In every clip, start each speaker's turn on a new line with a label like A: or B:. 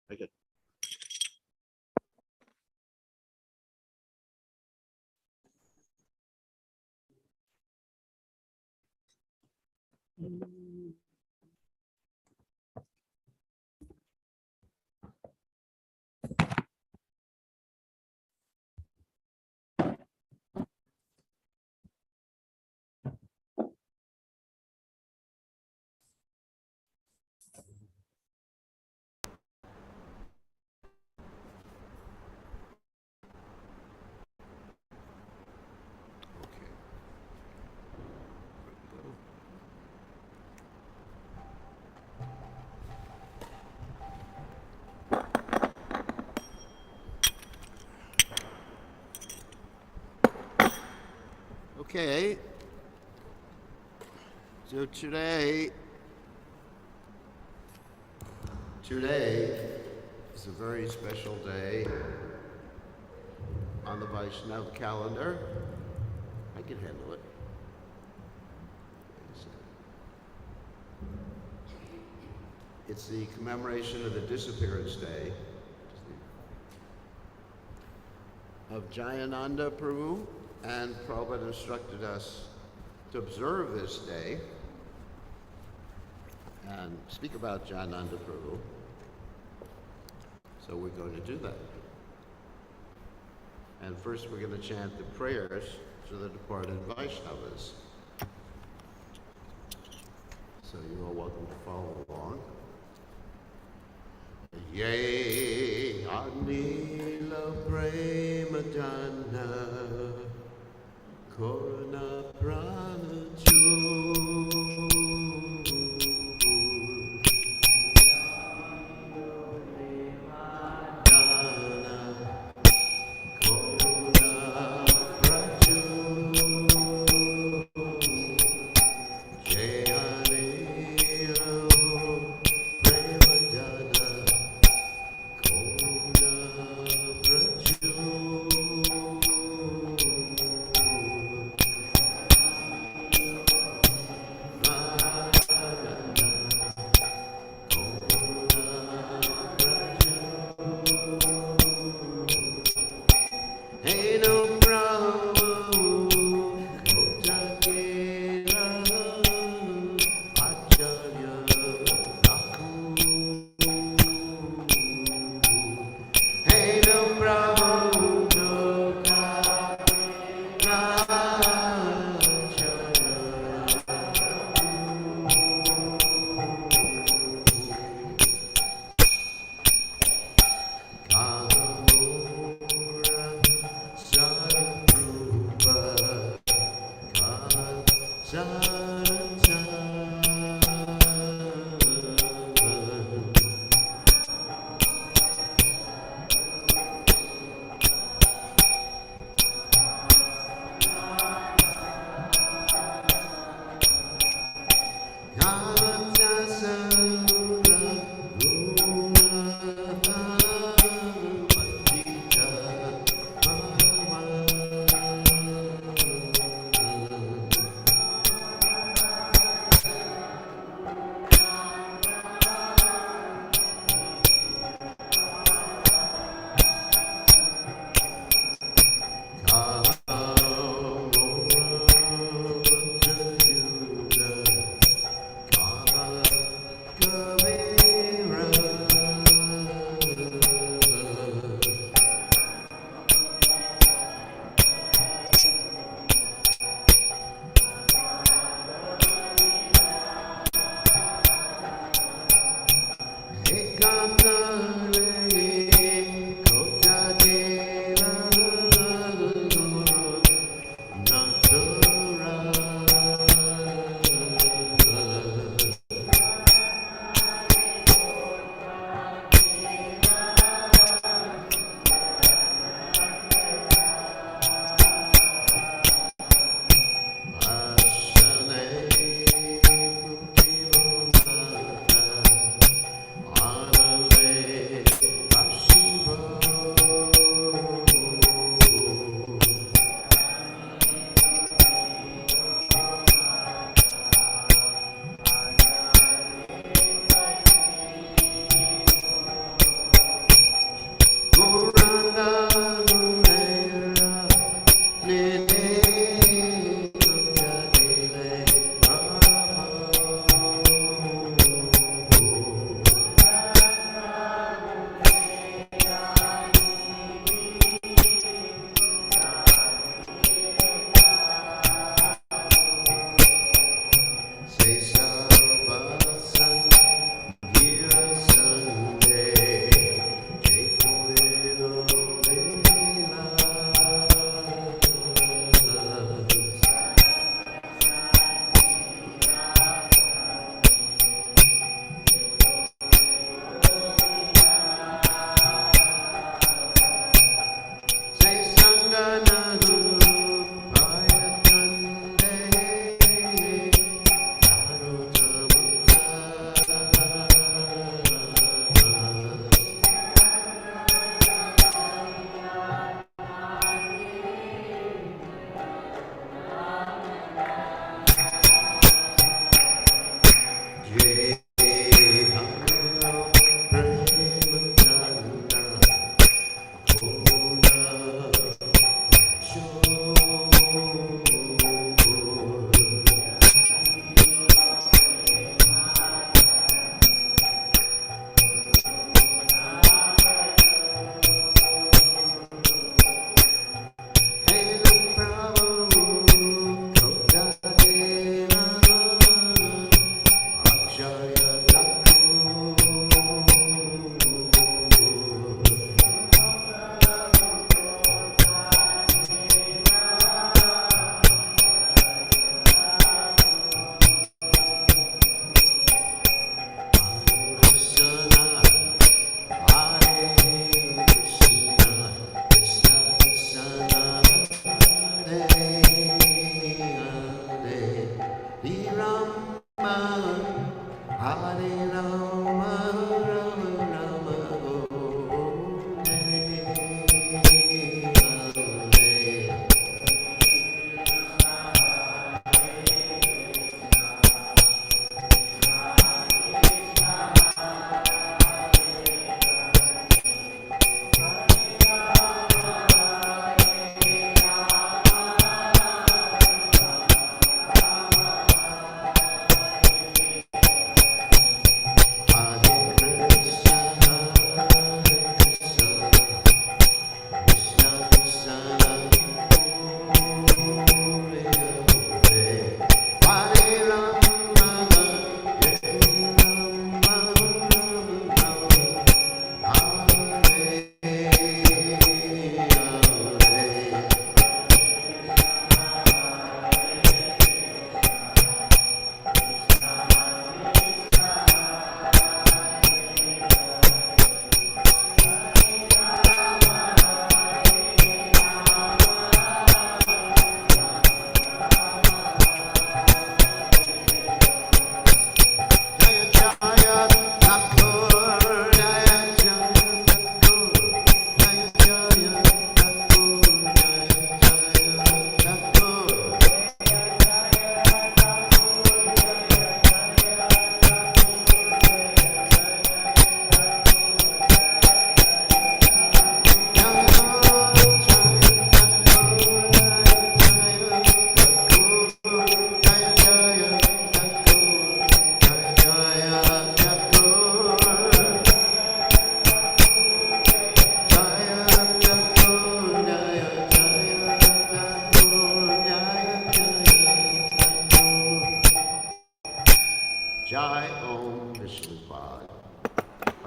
A: Very good. Okay, so today is a very special day on the Vaishnav calendar. I can handle it. It's the commemoration of the disappearance day of Jayananda Prabhu, and Prabhupada instructed us to observe this day and speak about Jayananda Prabhu. So we're going to do that. And first we're going to chant the prayers to the departed Vaishnavas. So you're all welcome to follow along. Ye Anila Premadana Korana Prana Sa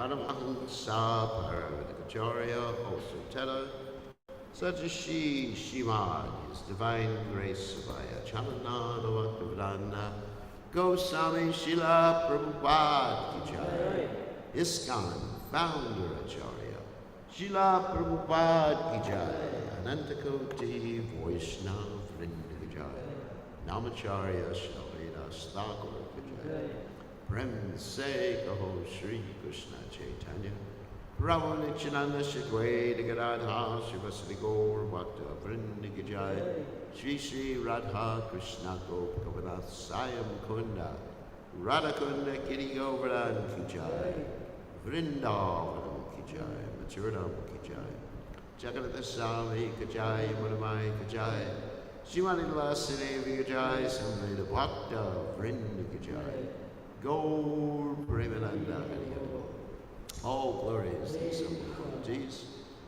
A: Paramahansa Paramedikacharya Osutera Sajashi Shimad, His Divine Grace Savaya Chananada Bhaktivedanta Goswami Srila Prabhupada Ki Jai. ISKCON Founder Acharya Srila Prabhupada Ki Jai. Anantakoti Vaishnav Vrinda Ki Jai. Namacharya Shalavedas Thakur Ki Jai. Prem Se Kaho Shri Krishna Chaitanya Prabhu Nityananda Shadwaita Gadadha Shivasati Gaur Bhakta Vrinda Ki Jai. Shri Shri Radha Krishna Gopakavanath Sayam Kunda Radha Kunda Kiri Govardhan Ki Jai. Vrindavanam Ki Jai. Mathuram Ki Jai. Jagannath Swami Ki Jai. Manamai Ki Jai. Shrimati Vasudevi Ki Jai. Samveda Bhakta Vrinda Ki Jai. Gaur Premananda Hariyato. All glories to the assembled devotees.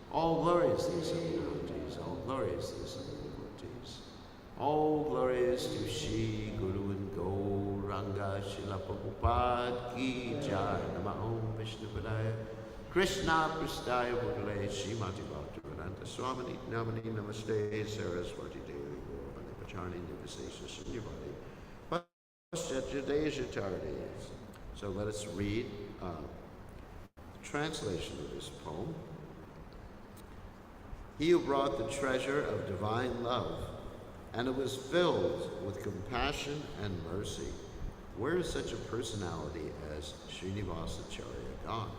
A: All glories to the assembled devotees. All glories to the assembled devotees. All glories to Shri Guru and Gauranga Srila Prabhupada Ki Jai. Nama Om Vishnu Padaya Krishna Prastaya Bhutale Srimati Bhaktivedanta Swami Namani Namaste Saraswati Devi Gaurvani Pacharni Nivasesa Shunyavadi Paschatyadesh. So let us read the translation of this poem. He who brought the treasure of divine love, and it was filled with compassion and mercy. Where is such a personality as Srinivasacharya gone?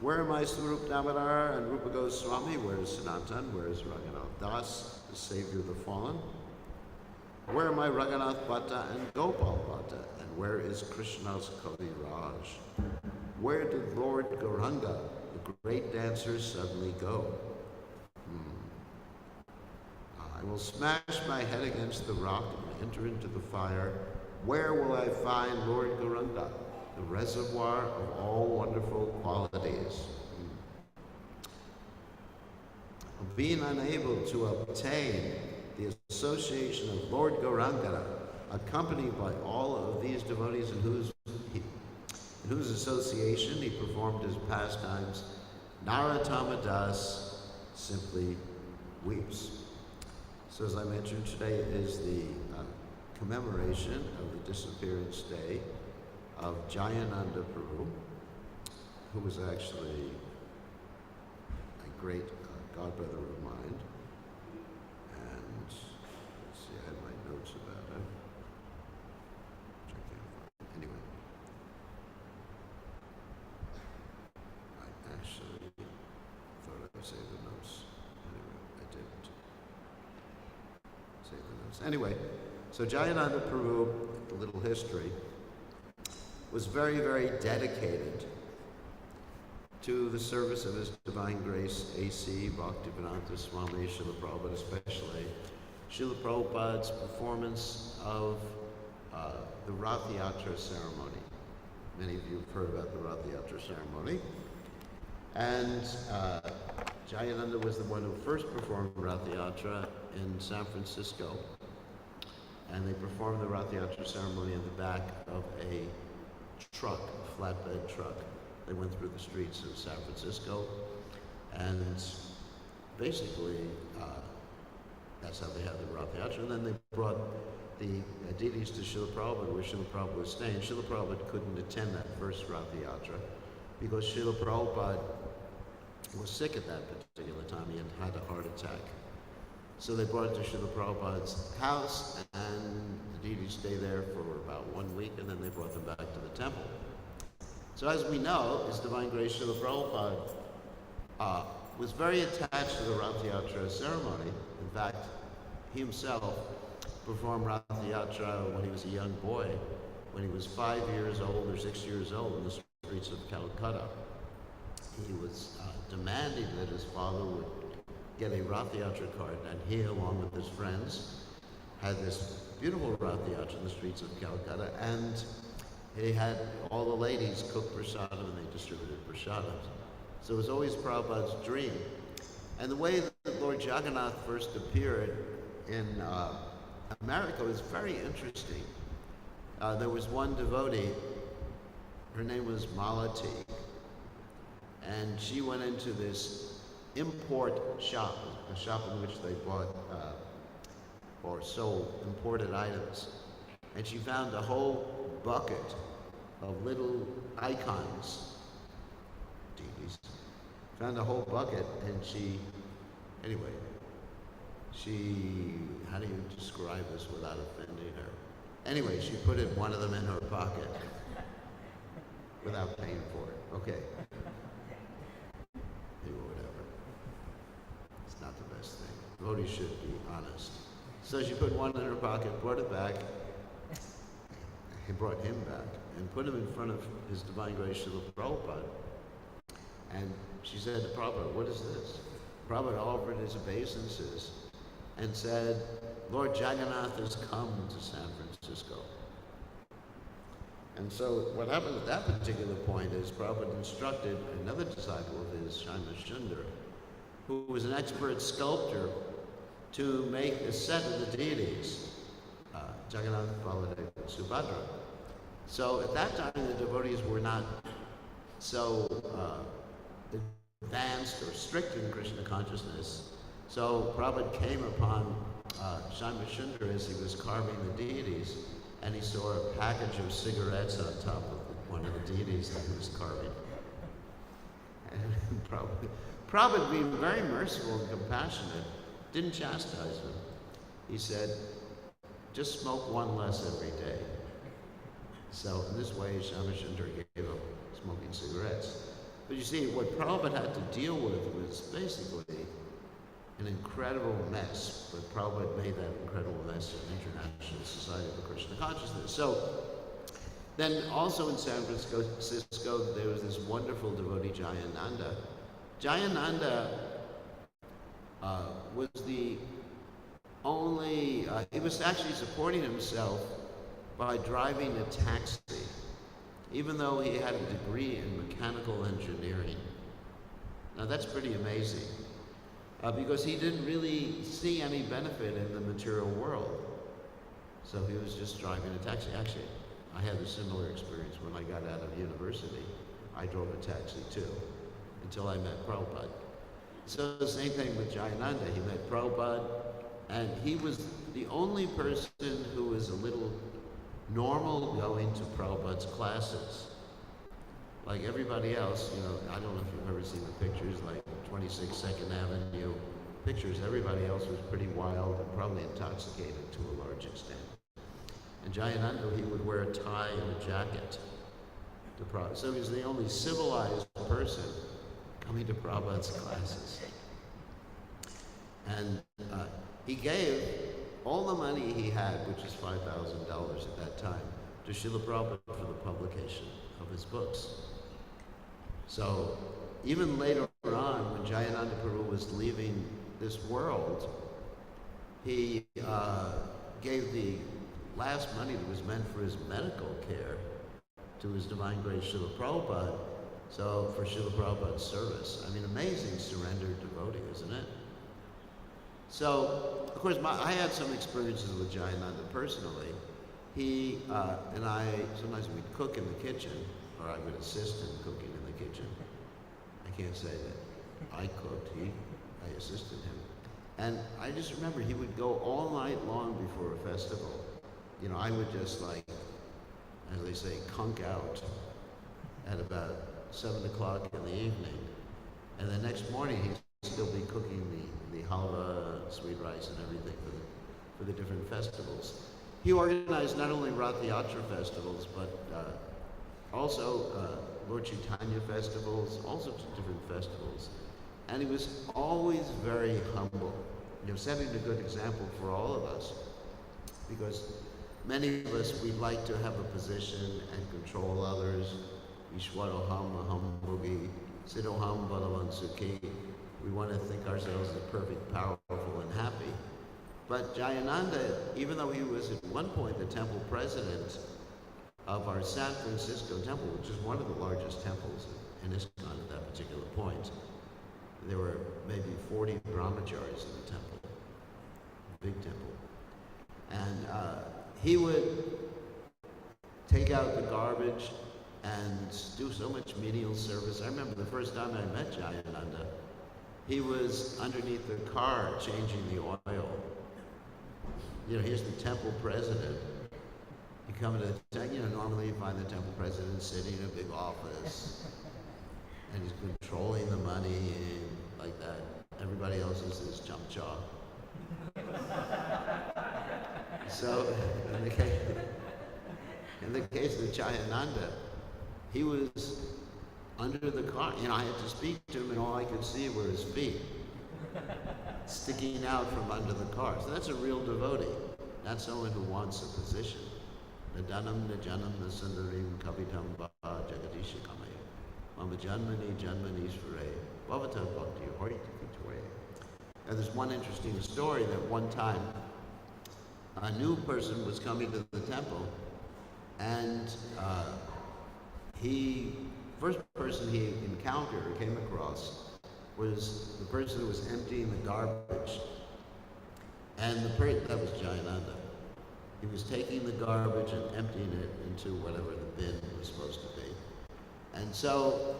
A: Where are my Swarup Damodar and Rupa Goswami? Where is Sanatan? Where is Raghunath Das, the savior of the fallen? Where are my Raghunath Bhatta and Gopal Bhatta? And where is Krishna's Kavi Raj? Where did Lord Gauranga, the great dancer, suddenly go? I will smash my head against the rock and enter into the fire. Where will I find Lord Gauranga, the reservoir of all wonderful qualities? Being unable to obtain the association of Lord Gauranga, accompanied by all of these devotees in whose association he performed his pastimes, Narottama Das simply weeps. So as I mentioned, today is the commemoration of the disappearance day of Jayananda Prabhu, who was actually a great godbrother of mine. And let's see, I had my notes about it, which I can't find. Anyway, I actually thought I would save the notes. Anyway, I didn't save the notes. Anyway, so Jayananda Prabhu, a little history, was very, very dedicated to the service of His Divine Grace, A.C. Bhaktivedanta Swami, Srila Prabhupada especially. Srila Prabhupada's performance of the Rath Yatra ceremony. Many of you have heard about the Rath Yatra ceremony. And Jayananda was the one who first performed Rath Yatra in San Francisco. And they performed the Rath Yatra ceremony in the back of a truck, a flatbed truck. They went through the streets of San Francisco, and basically that's how they had the Rath Yatra. And then they brought the deities to Srila Prabhupada, where Srila Prabhupada was staying. Srila Prabhupada couldn't attend that first Rath Yatra because Srila Prabhupada was sick at that particular time. He had had a heart attack. So they brought it to Srila Prabhupada's house, and the deities stayed there for about 1 week, and then they brought them back to the temple. So as we know, His Divine Grace Srila Prabhupada was very attached to the Rath Yatra ceremony. In fact, he himself performed Rath Yatra when he was a young boy, when he was 5 years old or 6 years old in the streets of Calcutta. He was demanding that his father would get a Rath Yatra card, and he, along with his friends, had this beautiful Rath Yatra in the streets of Calcutta, and he had all the ladies cook prasadam, and they distributed prasadam. So it was always Prabhupada's dream. And the way that Lord Jagannath first appeared in America was very interesting. There was one devotee her name was Malati, and she went into this import shop, a shop in which they bought or sold imported items. And she found a whole bucket of little icons, deities. Found a whole bucket, and anyway, how do you describe this without offending her? Anyway, she put one of them in her pocket without paying for it. Okay. Whatever. It's not the best thing. Devotees should be honest. So she put one in her pocket, brought it back, and brought him back, and put him in front of His Divine Grace Srila Prabhupada. And she said to Prabhupada, "What is this?" Prabhupada offered his obeisances and said, "Lord Jagannath has come to San Francisco." And so what happened at that particular point is Prabhupada instructed another disciple of his, Shama Sundar, who was an expert sculptor, to make a set of the deities, Jagannath, Baladev, and Subhadra. So at that time, the devotees were not so advanced or strict in Krishna consciousness. So Prabhupada came upon Shama Sundar as he was carving the deities, and he saw a package of cigarettes on top of one of the deities that he was carving. And Prabhupada, being very merciful and compassionate, didn't chastise him. He said, "Just smoke one less every day." So in this way, Shama Sundar gave up smoking cigarettes. But you see, what Prabhupada had to deal with was basically an incredible mess, but Prabhupada made that incredible mess an International Society for Krishna Consciousness. So then also in San Francisco, there was this wonderful devotee, Jayananda. Jayananda was the only, he was actually supporting himself by driving a taxi, even though he had a degree in mechanical engineering. Now that's pretty amazing, because he didn't really see any benefit in the material world. So he was just driving a taxi. Actually, I had a similar experience when I got out of university. I drove a taxi too, until I met Prabhupada. So the same thing with Jayananda. He met Prabhupada, and he was the only person who was a little normal going to Prabhupada's classes. Like everybody else, I don't know if you've ever seen the pictures, like 26 Second Avenue pictures. Everybody else was pretty wild and probably intoxicated to a large extent. And Jayananda, he would wear a tie and a jacket to Prabhupada. So he was the only civilized person coming to Prabhupada's classes. And he gave all the money he had, which is $5,000 at that time, to Srila Prabhupada for the publication of his books. So even later on, when Jayananda Prabhu was leaving this world, he gave the last money that was meant for his medical care to His Divine Grace Srila Prabhupada, so for Srila Prabhupada's service. I mean, amazing surrendered devotee, isn't it? So, of course, I had some experiences with Jayananda personally. He and I, sometimes we'd cook in the kitchen, or I would assist in cooking in the kitchen. I can't say that I cooked, I assisted him. And I just remember he would go all night long before a festival. I would just as they say, conk out at about 7 o'clock in the evening. And the next morning he'd still be cooking the halva, sweet rice and everything for the different festivals. He organized not only Rath Yatra festivals, but also Lord Chaitanya festivals, all sorts of different festivals. And he was always very humble, setting a good example for all of us. Because many of us, we'd like to have a position and control others. Ishwaroham aham bhogi, siddhoham balavan sukhi. We want to think ourselves as perfect, powerful, and happy. But Jayananda, even though he was at one point the temple president of our San Francisco temple, which is one of the largest temples in ISKCON at that particular point, there were maybe 40 brahmacharis in the temple, big temple. And he would take out the garbage and do so much menial service. I remember the first time I met Jayananda, he was underneath the car changing the oil. You know, here's the temple president. You come to the temple, you know, normally you find the temple president sitting in a big office, and he's controlling the money and like that. Everybody else is his chamcha. So, in the case of Jayananda, he was under the car. You know, I had to speak to him, and all I could see were his feet sticking out from under the car. So that's a real devotee. That's someone who wants a position. Nadanam najanam nasundarim kavitam va jagadisha kamaya. Mama janmani janmanishvare. Bhavata bhakti hoiti vitore. Now there's one interesting story that one time a new person was coming to the temple, and first person he encountered or came across was the person who was emptying the garbage. And that was Jayananda. He was taking the garbage and emptying it into whatever the bin was supposed to be. And so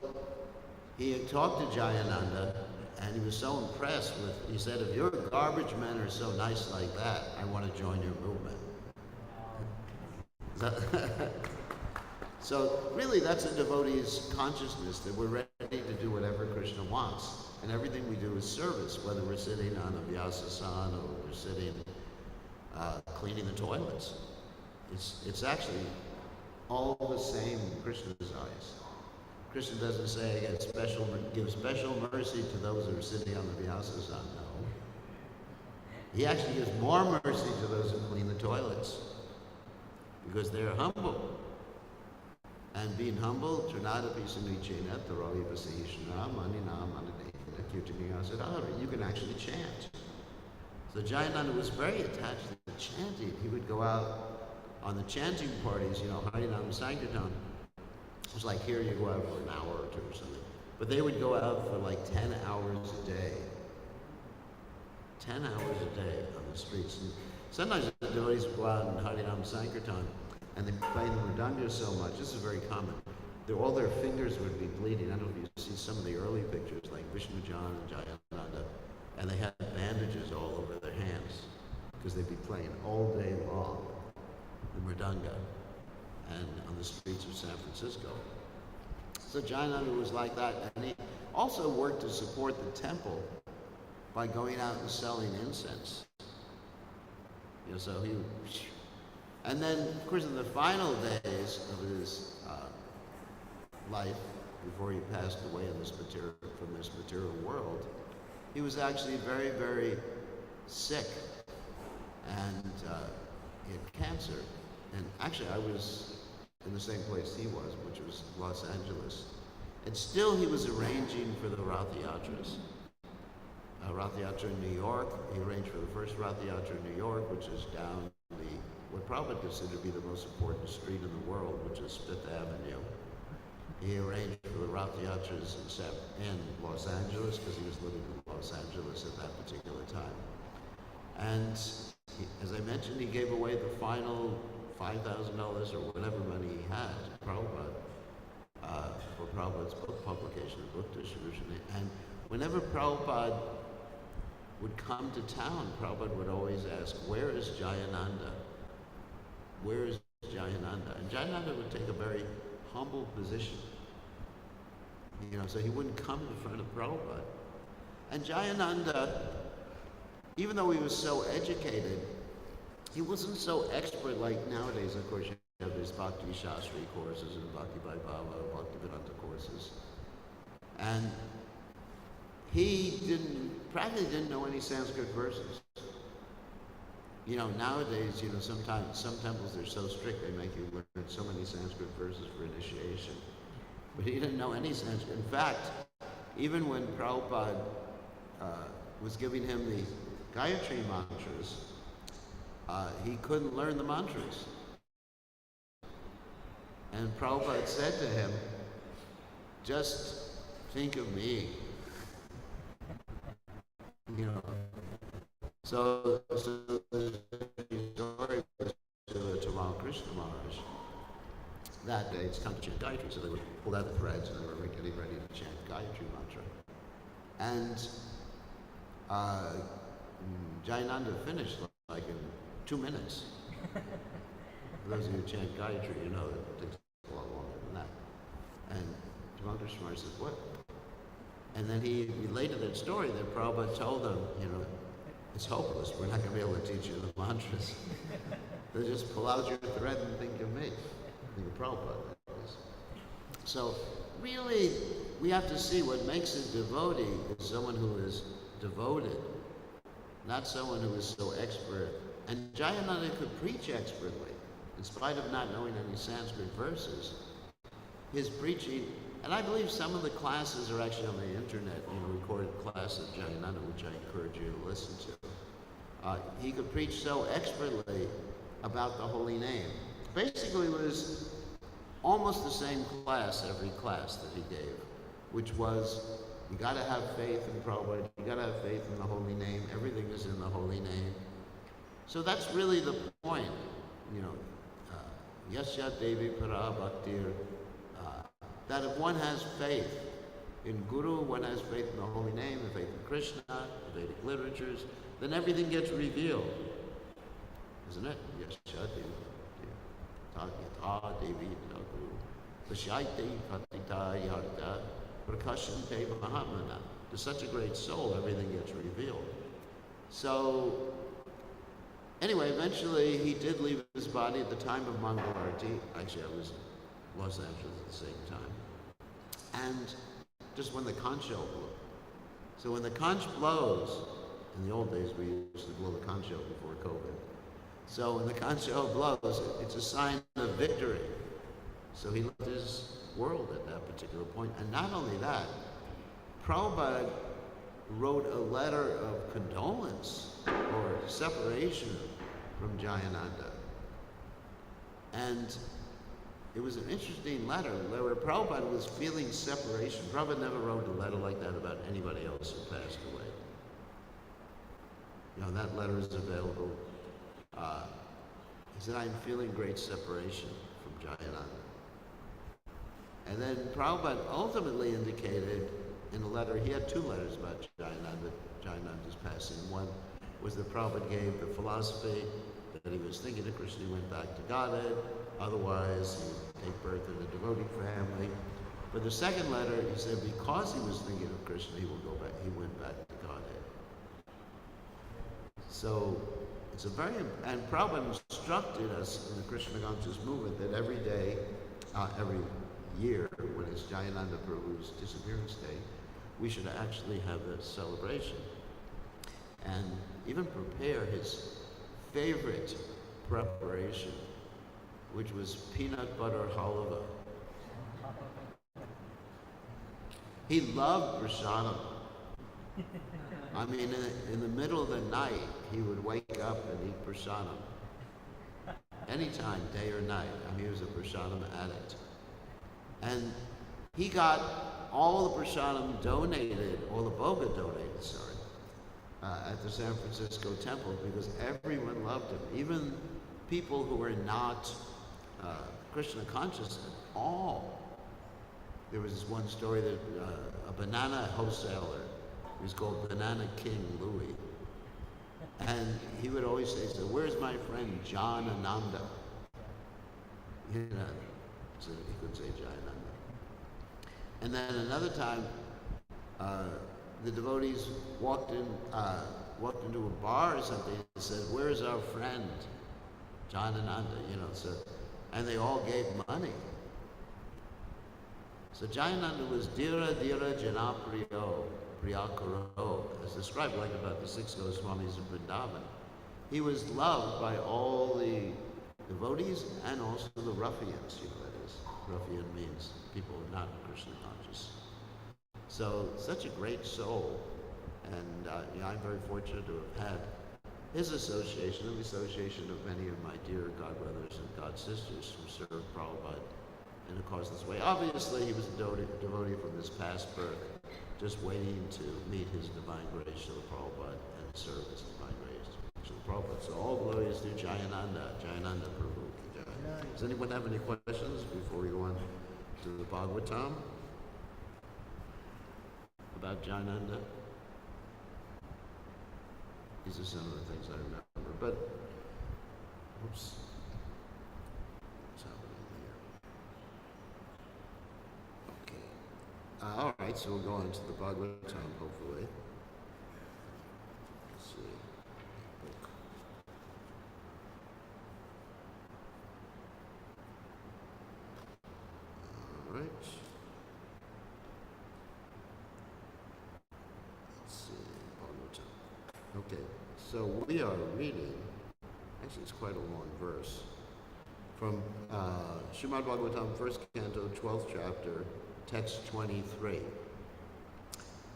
A: he had talked to Jayananda, and he was so impressed he said, if your garbage men are so nice like that, I want to join your movement. So really that's a devotee's consciousness, that we're ready to do whatever Krishna wants. And everything we do is service, whether we're sitting on a vyasasana or we're sitting cleaning the toilets. It's actually all the same in Krishna's eyes. Krishna doesn't say give special mercy to those who are sitting on the vyasasana. No. He actually gives more mercy to those who clean the toilets, because they're humble. And being humble, you can actually chant. So Jayananda was very attached to the chanting. He would go out on the chanting parties, you know, Harinam Sankirtan. It was like here you go out for an hour or two or something. But they would go out for like 10 hours a day. 10 hours a day on the streets. And sometimes the devotees would go out in Harinam Sankirtan, and they play the mridanga so much. This is very common. All their fingers would be bleeding. I don't know if you see some of the early pictures, like Vishnu Jan and Jayananda, and they had bandages all over their hands because they'd be playing all day long the mridanga and on the streets of San Francisco. So Jayananda was like that, and he also worked to support the temple by going out and selling incense. You know, so he. And then, of course, in the final days of his life, before he passed away from this material world, he was actually very, very sick, and he had cancer. And actually, I was in the same place he was, which was Los Angeles. And still, he was arranging for the Rath Yatras. Rath Yatra in New York. He arranged for the first Rath Yatra in New York, which is down what probably considered to be the most important street in the world, which is Fifth Avenue. He arranged for the Rath Yatras in Los Angeles, because he was living in Los Angeles at that particular time. And as I mentioned, he gave away the final $5,000 or whatever money he had to Prabhupada for Prabhupada's book publication and book distribution. And whenever Prabhupada would come to town, Prabhupada would always ask, where is Jayananda? Where is Jayananda? And Jayananda would take a very humble position. You know, so he wouldn't come in front of Prabhupada. And Jayananda, even though he was so educated, he wasn't so expert like nowadays. Of course, you have these Bhakti Shastri courses and Bhakti Vaibhava, Bhakti Vedanta courses. And he practically didn't know any Sanskrit verses. You know, nowadays, you know, sometimes some temples, they're so strict, they make you learn so many Sanskrit verses for initiation. But he didn't know any Sanskrit. In fact, even when Prabhupada was giving him the Gayatri mantras, he couldn't learn the mantras. And Prabhupada said to him, just think of me. You know, so the story was to Ramakrishna Maharaj. that day it's time to chant Gayatri, so they would pull out the threads and they were getting ready to chant Gayatri mantra. And Jayananda finished like in 2 minutes. For those of you who chant Gayatri, you know it takes a lot longer than that. And Devendra Shamar says, what? And then he related that story that Prabhupada told him, it's hopeless. We're not going to be able to teach you the mantras. They just pull out your thread and think of me. Think of Prabhupada, that is. So really, we have to see what makes a devotee is someone who is devoted, not someone who is so expert. And Jayananda could preach expertly, in spite of not knowing any Sanskrit verses. His preaching, and I believe some of the classes are actually on the internet, recorded classes of Jayananda, which I encourage you to listen to. He could preach so expertly about the holy name. Basically, it was almost the same class every class that he gave, which was, you got to have faith in Prabhupada, you got to have faith in the holy name, everything is in the holy name. So that's really the point, Yasya Devi Para Bhaktir, that if one has faith in Guru, one has faith in the holy name, the faith in Krishna, the Vedic literatures, then everything gets revealed. Isn't it? Yasya Devi Yatha Devi Guru Vashaite Katita Yarta Prakashante Mahatmana. To such a great soul, everything gets revealed. So anyway, eventually he did leave his body at the time of Mangal Arati. Actually, I was in Los Angeles at the same time. And just when the conch shell blew. So when the conch blows, in the old days we used to blow the conch shell before COVID. So when the conch shell blows, it's a sign of victory. So he left his world at that particular point. And not only that, Prabhupada wrote a letter of condolence or separation from Jayananda. And it was an interesting letter where Prabhupada was feeling separation. Prabhupada never wrote a letter like that about anybody else who passed away. That letter is available. He said, I'm feeling great separation from Jayananda. And then Prabhupada ultimately indicated in a letter, he had 2 letters about Jayananda's passing. One was that Prabhupada gave the philosophy that he was thinking of Krishna, he went back to Godhead. Otherwise, he would take birth in a devotee family. But the second letter, he said, because he was thinking of Krishna, he went back to Godhead. So it's and Prabhupada instructed us in the Krishna conscious movement that every day, every year, when it's Jayananda Prabhu's disappearance day, we should actually have a celebration and even prepare his favorite preparation, which was peanut butter halva. He loved prasadam. I mean, in the middle of the night, he would wake up and eat prasadam. Anytime, day or night. I mean, he was a prasadam addict. And he got all the prasadam donated, all the bhoga donated, at the San Francisco temple because everyone loved him. Even people who were not Krishna conscious at all. There was this one story that a banana wholesaler, he was called Banana King Louis, and he would always say, so where's my friend John Ananda? So he could say Jayananda. And then another time, the devotees walked into a bar or something and said, where's our friend John Ananda? And they all gave money. So Jayananda was Dira Dira Janapriyo Priyakaro, as described like about the 6 Goswamis of Vrindavan. He was loved by all the devotees and also the ruffians, that is. Ruffian means people who are not Krishna conscious. So, such a great soul. And I'm very fortunate to have had his association and the association of many of my dear godbrothers and godsisters who served Prabhupada in a causeless way. Obviously, he was a devotee from his past birth, just waiting to meet his divine grace, Srila Prabhupada, and serve his divine grace, Srila Prabhupada. So all glories to Jayananda, Jayananda Prabhu. Does anyone have any questions before we to the Bhagavatam about Jayananda. These are some of the things I remember, but, oops. What's happening here? Okay. All right, so we'll go on to the Bhagavatam, hopefully. Let's see. Book. All right. Let's see, Bhagavatam. Okay, so we are reading, actually it's quite a long verse, from Srimad Bhagavatam, 1st Canto, 12th chapter, text 23.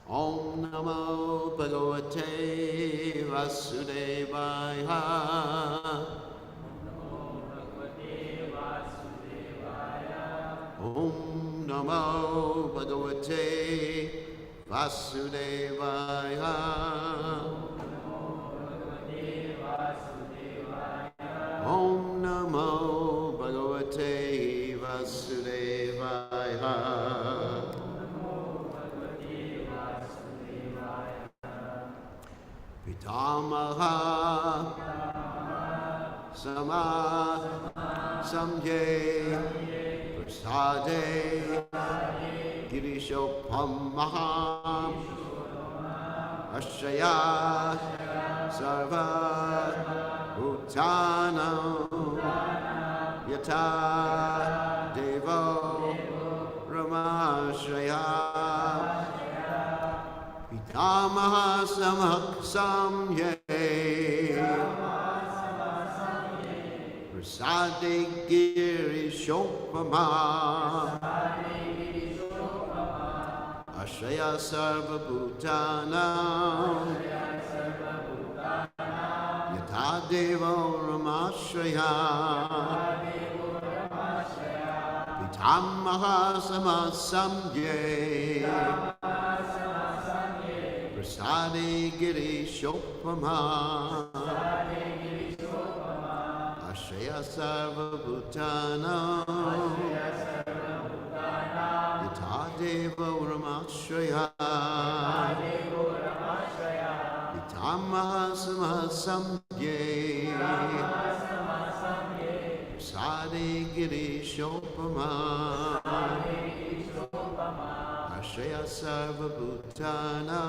A: Om Namo Bhagavate Vasudevaya. Om Namo Bhagavate Vasudevaya. Om Namo Bhagavate Vasudevaya. Pitamaha Sama Samye Prasade Girishopamaha Ashaya Sarva Bhutana Yata Devo Ramashaya Pitamaha Samye Prasade Girishopama Ashaya Sarva Bhutana Yata Devo Ramashaya Pitamaha Samye Prasade Girishopama Ashaya Sarva Bhutana Yata Deva Ramashaya Pitamaha Samye Prasade Girishopama Ashaya Sarva Bhutana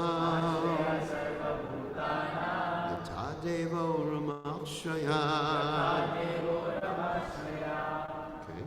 A: Yata Deva Ramashaya. Okay.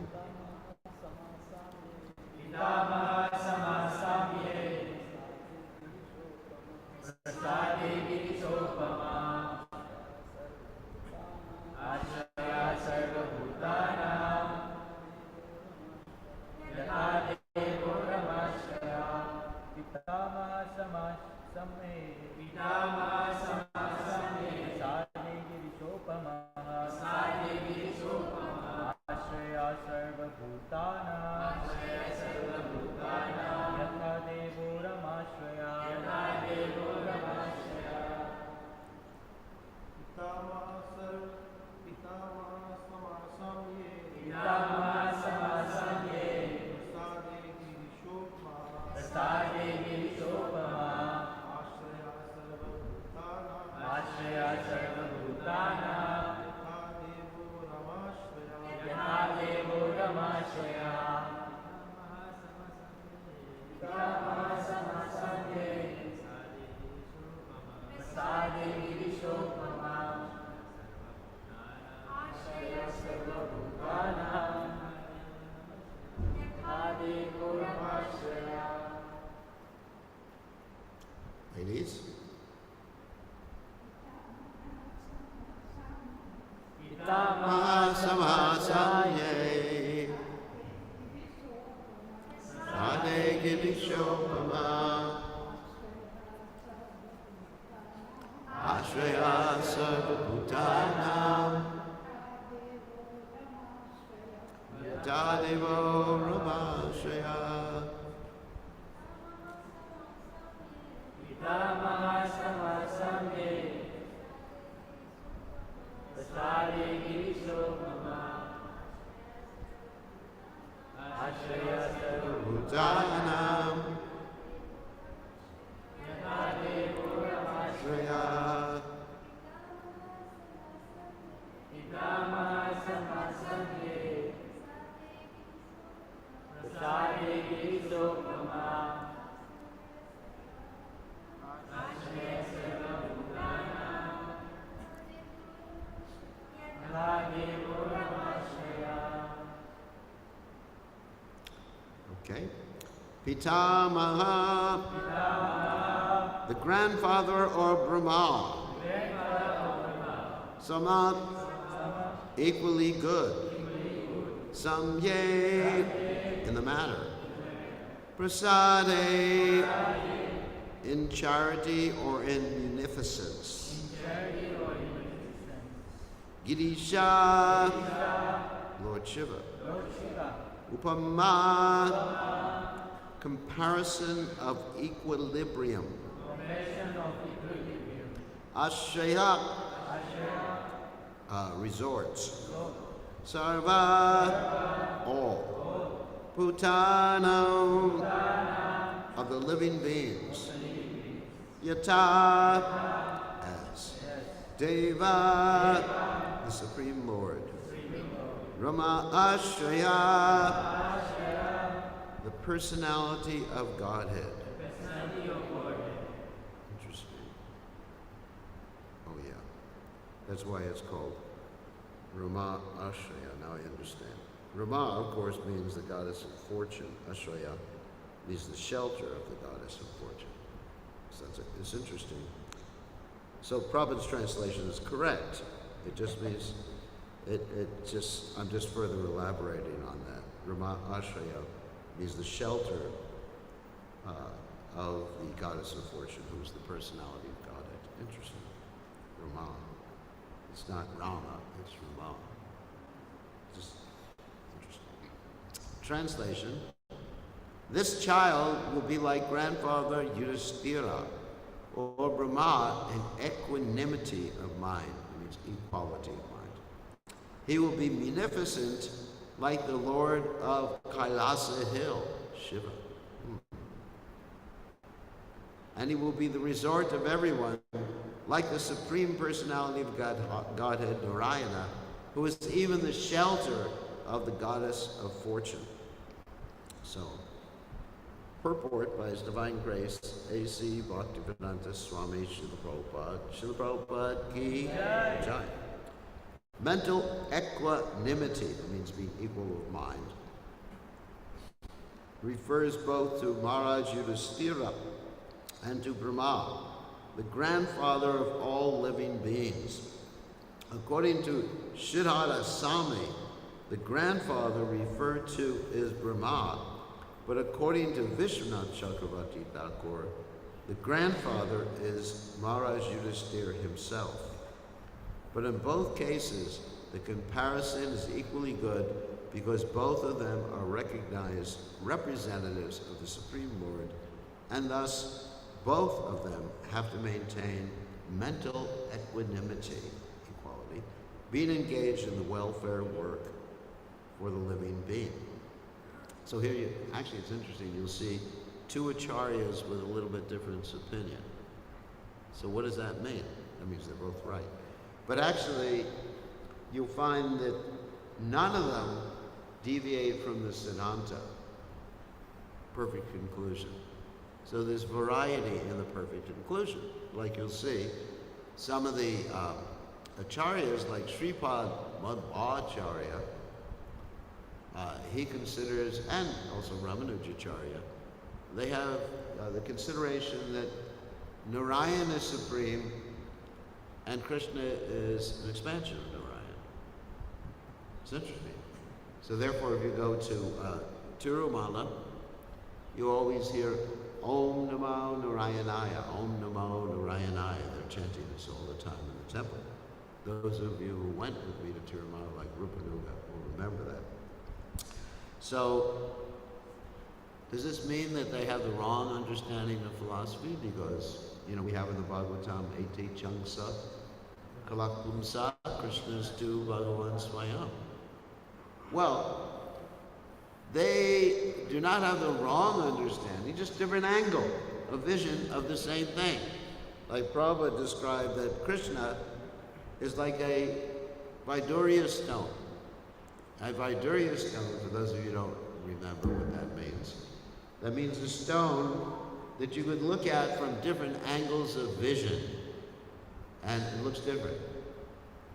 A: Ladies? Samye Sade Girishopama Ashraya Sarva Bhutana Yata Devo Ramashaya Pitamaha Samye Prasade Girishopama Ashaya Pitamaha, the grandfather or Brahma. Samat, equally good. Samye, in the matter. Prasade, in charity or in munificence. Girisha, Lord Shiva. Upama, comparison of equilibrium. Ashraya, resorts. Sarva, all. Bhutanam, of the living beings. Yata, as. Deva, the Supreme Lord. Rama Ashraya, the personality of Godhead. Interesting. Oh yeah. That's why it's called Rama Ashraya. Now I understand. Rama, of course, means the goddess of fortune. Ashraya means the shelter of the goddess of fortune. So it's interesting. So Prabhupada's translation is correct. It just means, I'm just further elaborating on that. Rama Ashraya means the shelter of the goddess of fortune, who is the personality of Godhead. Interesting. Rama. It's not Rama, it's Rama. Just interesting. Translation. This child will be like grandfather Yudhishthira, or Brahma, in equanimity of mind. It means equality of mind. He will be munificent like the Lord of Kailasa Hill, Shiva. And he will be the resort of everyone, like the Supreme Personality of Godhead, Narayana, who is even the shelter of the goddess of fortune. So, purport by His Divine Grace, A.C. Bhaktivedanta Swami Srila Prabhupada. Srila Prabhupada ki jai. Mental equanimity, that means being equal of mind, refers both to Maharaj Yudhishthira and to Brahma, the grandfather of all living beings. According to Siddhartha Swami, the grandfather referred to is Brahma, but according to Vishwanath Chakravarti Thakur, the grandfather is Maharaj Yudhishthira himself. But in both cases, the comparison is equally good because both of them are recognized representatives of the Supreme Lord, and thus both of them have to maintain mental equanimity, equality, being engaged in the welfare work for the living being. So here, actually it's interesting, you'll see two acharyas with a little bit different opinion. So what does that mean? That means they're both right. But actually, you'll find that none of them deviate from the Siddhanta, perfect conclusion. So there's variety in the perfect conclusion. Like you'll see, some of the acharyas, like Sripad Madhvacharya, he considers, and also Ramanujacharya, they have the consideration that Narayan is supreme and Krishna is an expansion of Narayan. It's interesting. So therefore, if you go to Tirumala, you always hear Om Namo Narayanaya, Om Namo Narayanaya. They're chanting this all the time in the temple. Those of you who went with me to Tirumala, like Rupanuga, will remember that. So, does this mean that they have the wrong understanding of philosophy? Because, we have in the Bhagavatam, Ete Changsa, Kalakpumsa, Krishna's tu Bhagavan Swayam. Well, they do not have the wrong understanding, just different angle, a vision of the same thing. Like Prabhupada described that Krishna is like a Vaidurya stone. A Vaidurya stone, for those of you who don't remember what that means a stone that you could look at from different angles of vision, and it looks different.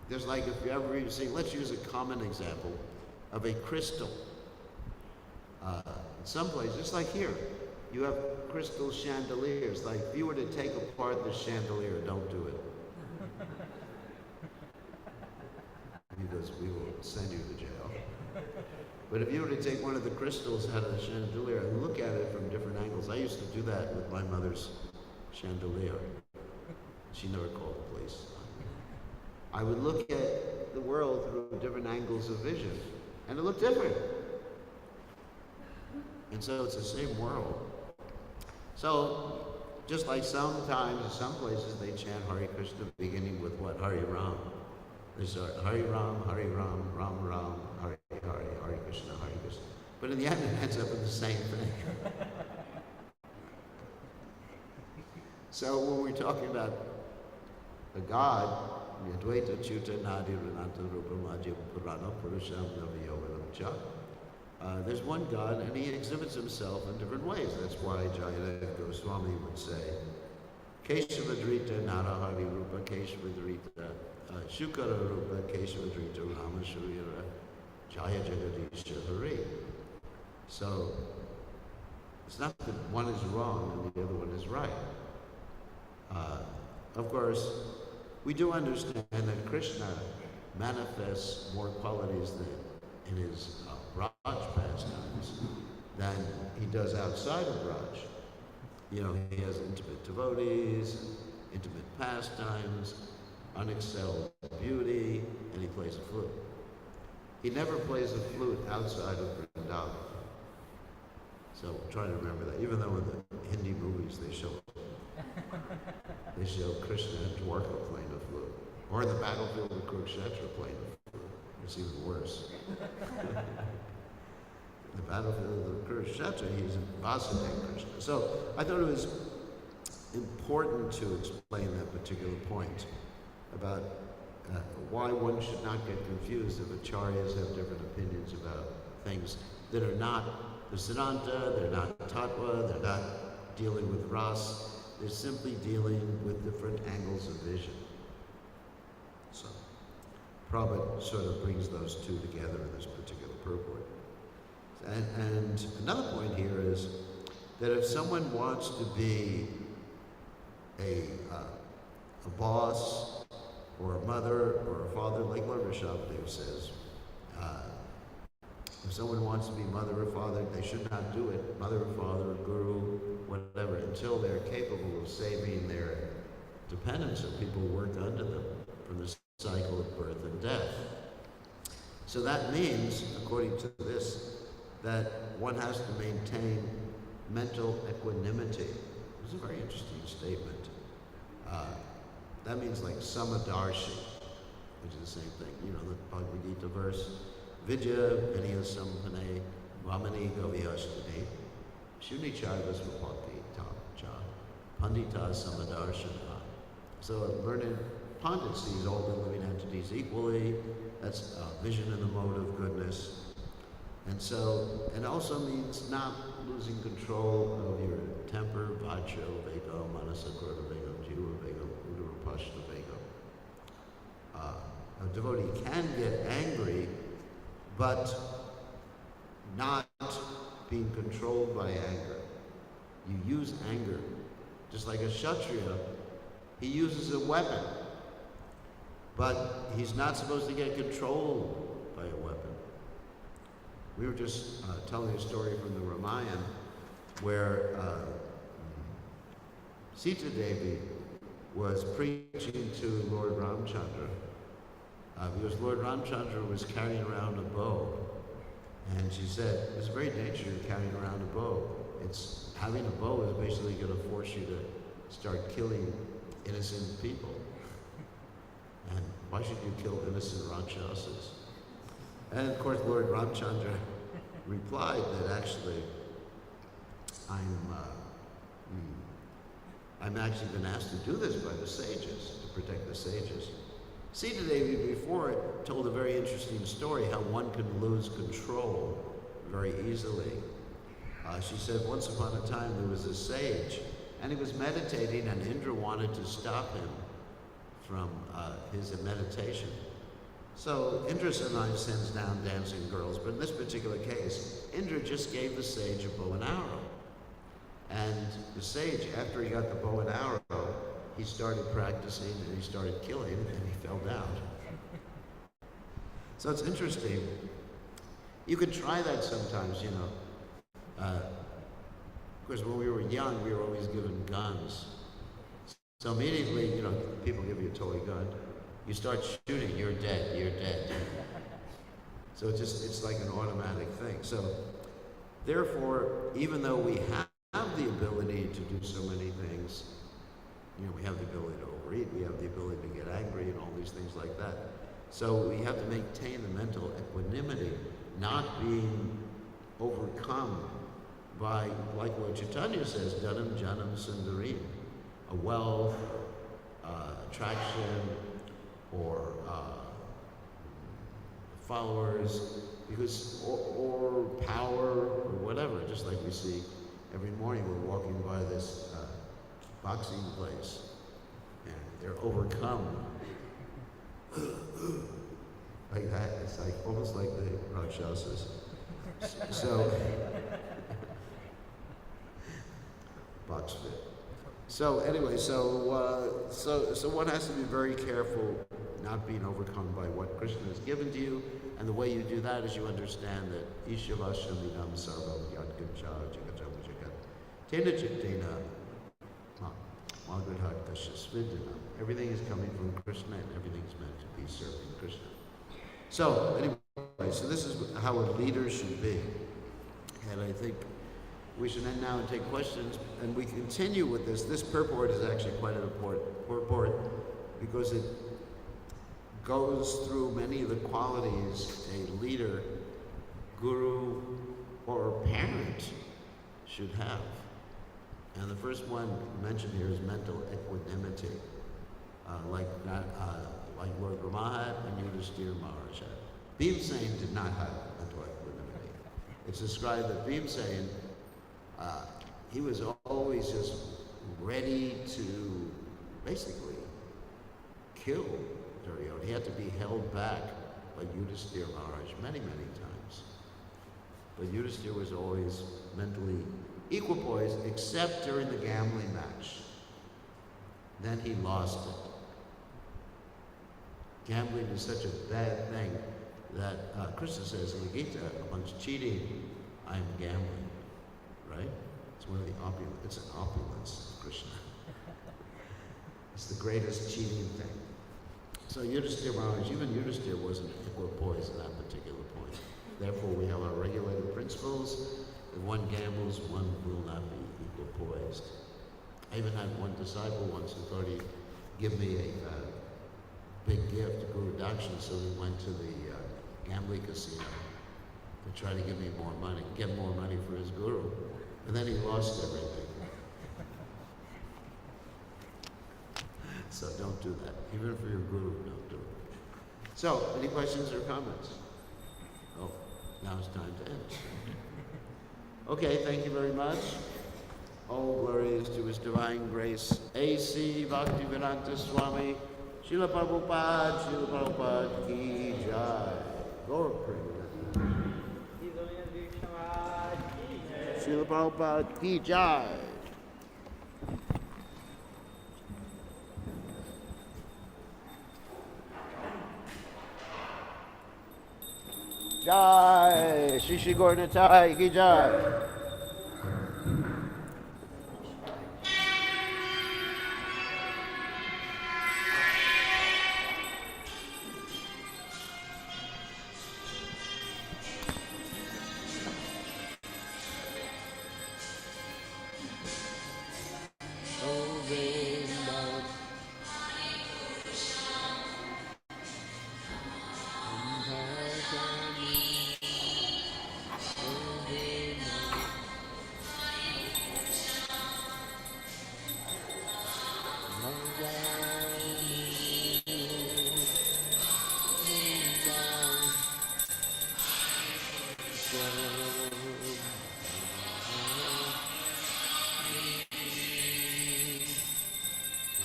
A: There's like, if you ever even see, let's use a common example of a crystal. In some places, just like here, you have crystal chandeliers. Like, if you were to take apart the chandelier, don't do it. Because we will send you to jail. But if you were to take one of the crystals out of the chandelier and look at it from different angles, I used to do that with my mother's chandelier. She never called the police. I would look at the world through different angles of vision, and it looked different. And so it's the same world. So, just like sometimes in some places they chant Hare Krishna beginning with what? Hare Ram. They start Hare Ram, Ram Ram, Hare Hare, Hare Krishna, Hare Krishna. But in the end it ends up in the same thing. So when we're talking about a God, Advaita Chuta Nadi Rananta Rupa Majya Purana Purusham Naviyogalam Cha. There's one God, and he exhibits himself in different ways. That's why Jayana Goswami would say, Keshavadrita Narahari Rupa, Keshavadrita Shukara Rupa, Keshavadrita Rama Shurira, Jaya Jagadisha Hari. So, it's not that one is wrong and the other one is right. Of course, we do understand that Krishna manifests more qualities in his Raj pastimes than he does outside of Raj. You know, he has intimate devotees, intimate pastimes, unexcelled beauty, and he plays a flute. He never plays a flute outside of Vrindavan. So try to remember that. Even though in the Hindi movies they show Krishna and Dwarka playing a flute. Or in the battlefield of Kurukshetra playing a flute. It's even worse. The battlefield of Kurukshetra, he's Vasudeva Krishna. So I thought it was important to explain that particular point about why one should not get confused if acharyas have different opinions about things that are not the Siddhanta, they're not Tattva, they're not dealing with Ras, they're simply dealing with different angles of vision. So Prabhupada sort of brings those two together in this particular purport. And another point here is that if someone wants to be a boss or a mother or a father, like Lord Rishabhdev says, if someone wants to be mother or father, they should not do it, mother or father or guru, whatever, until they're capable of saving their dependents or people who work under them from the cycle of birth and death. So that means, according to this, that one has to maintain mental equanimity. This is a very interesting statement. That means like samadarshi, which is the same thing. You know, the Bhagavad Gita verse, Vidya Vinaya Sampane Vamani Gavyashtani Shunichara Svapati Cha Pandita Samadarshana. So a learned Pandit sees all the living entities equally. That's vision in the mode of goodness. And so, it also means not losing control of your temper, vacho, vego, manasa, krota, vego, jiva, vego, udara, pashta, vego. A devotee can get angry, but not being controlled by anger. You use anger. Just like a Kshatriya, he uses a weapon, but he's not supposed to get controlled by a weapon. We were just telling a story from the Ramayana where Sita Devi was preaching to Lord Ramchandra because Lord Ramchandra was carrying around a bow. And she said, it's very dangerous carrying around a bow. Having a bow is basically going to force you to start killing innocent people. And why should you kill innocent Rakshasas? And of course, Lord Ramchandra replied that actually, I'm actually been asked to do this by the sages, to protect the sages. Sita Devi before it told a very interesting story how one can lose control very easily. She said once upon a time there was a sage and he was meditating and Indra wanted to stop him from his meditation. So Indra sometimes sends down dancing girls, but in this particular case, Indra just gave the sage a bow and arrow. And the sage, after he got the bow and arrow, he started practicing and he started killing and he fell down. So it's interesting. You could try that sometimes, you know. Of course, when we were young, we were always given guns. So immediately, you know, people give you a toy gun. You start shooting, you're dead, you're dead. So it's like an automatic thing. So therefore, even though we have the ability to do so many things, you know, we have the ability to overeat, we have the ability to get angry and all these things like that. So we have to maintain the mental equanimity, not being overcome by, like what Chaitanya says, Dhanam Janam Sundarim, a wealth, attraction, or followers, because or power or whatever. Just like we see every morning, we're walking by this boxing place, and they're overcome like that. It's like almost like the Rakshasas. So box fit. So anyway, so one has to be very careful not being overcome by what Krishna has given to you, and the way you do that is you understand that Ishavashamidam Sarvam Yadgacha Jagajam Jagat Tena Chittena Magradhat Kashasvidana. Everything is coming from Krishna and everything is meant to be serving Krishna. So anyway, so this is how a leader should be. And I think we should end now and take questions, and we continue with this. This purport is actually quite an important purport because it goes through many of the qualities a leader, guru, or parent should have. And the first one mentioned here is mental equanimity, like Lord Brahma had and Yudhishthira Maharaj had. Bhimsen did not have mental equanimity. It's described that Bhimsen, he was always just ready to basically kill Duryodhana. He had to be held back by Yudhishthira Maharaj many, many times. But Yudhishthira was always mentally equipoised, except during the gambling match. Then he lost it. Gambling is such a bad thing that Krishna says in the Gita, amongst cheating, I am gambling. Right? It's one of the it's an opulence of Krishna. It's the greatest cheating thing. So Yudhishthira Maharaj, even Yudhishthira wasn't equipoised at that particular point. Therefore, we have our regulated principles. If one gambles, one will not be equipoised. I even had one disciple once who thought he'd give me a big gift, Guru Dakshin, so we went to the gambling casino to try to give me more money, get more money for his guru. And then he lost everything. So don't do that. Even for your guru, don't do it. So, any questions or comments? Oh, now it's time to end. Okay, thank you very much. All glories to His Divine Grace, A.C. Bhaktivedanta Swami, Srila Prabhupada Ki Jai. Gaur Premanand. Srila Prabhupada Ki Jai. Jai, Shri Gauranatai Ki Jai.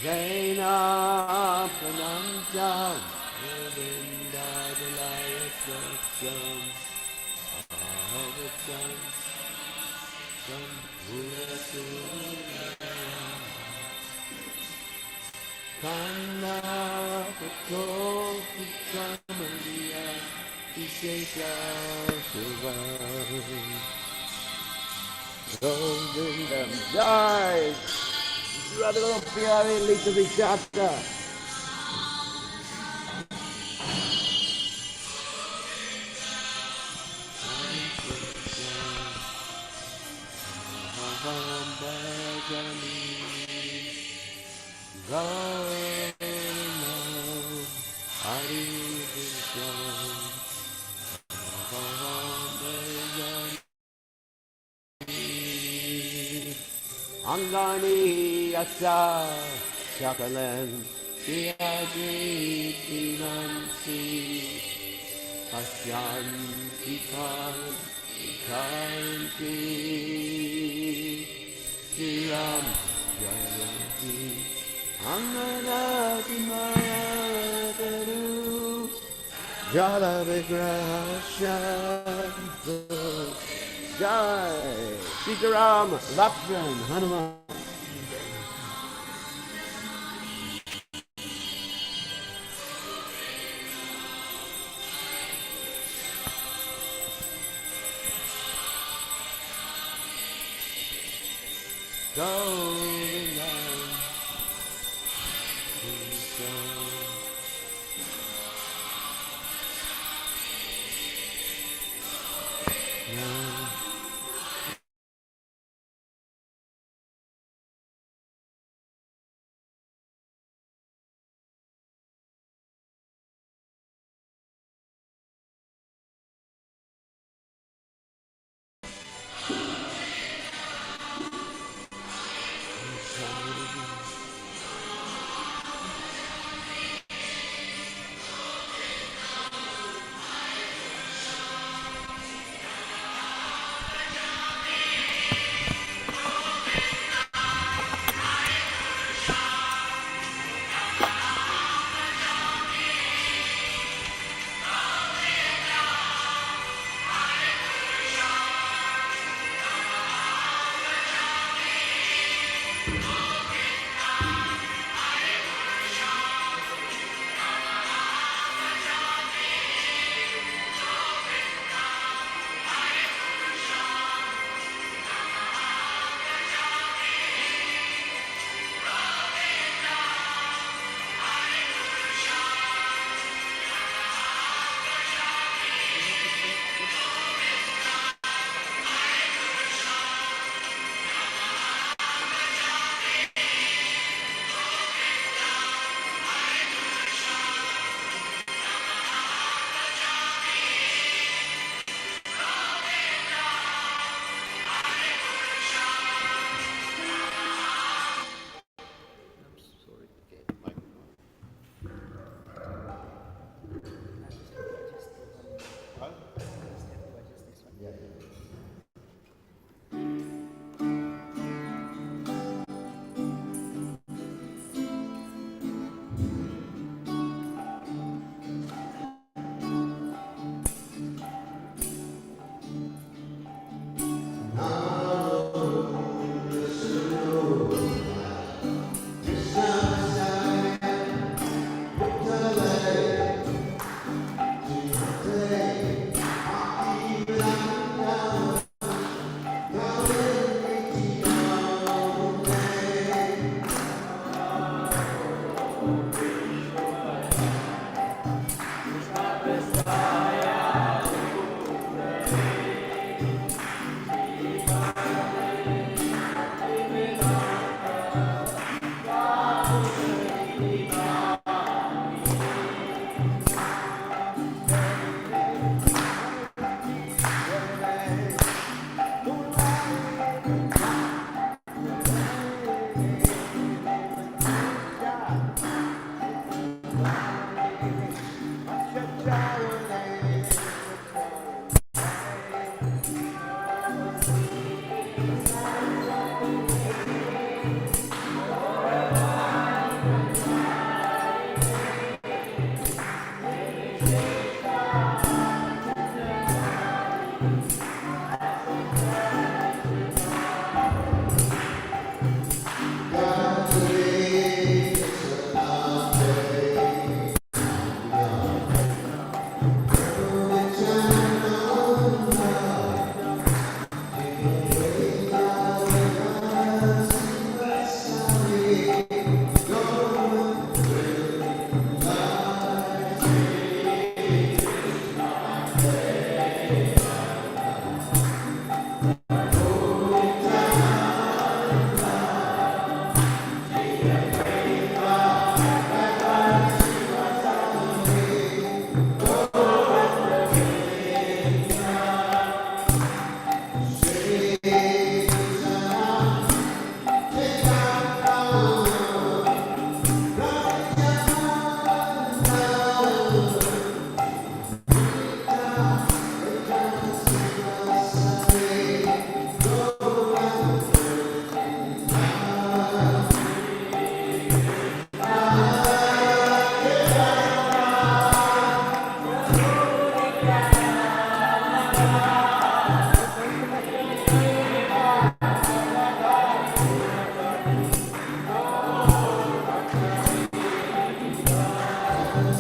A: Jaina Pranamjam Vindadalaya Satyam Ahavatam
B: Kanna Kokoku Kamalia Isheka Shivam Govindam Jai Radha Pyare Lita Vichata Angani Asa Shakalan Shiyadri Nansi Asyanti Kanti Shiram Jayanti Anganati Mayataru Jala Vigraha Jai Sitaram Lakshman Hanuman Govinda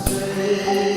A: say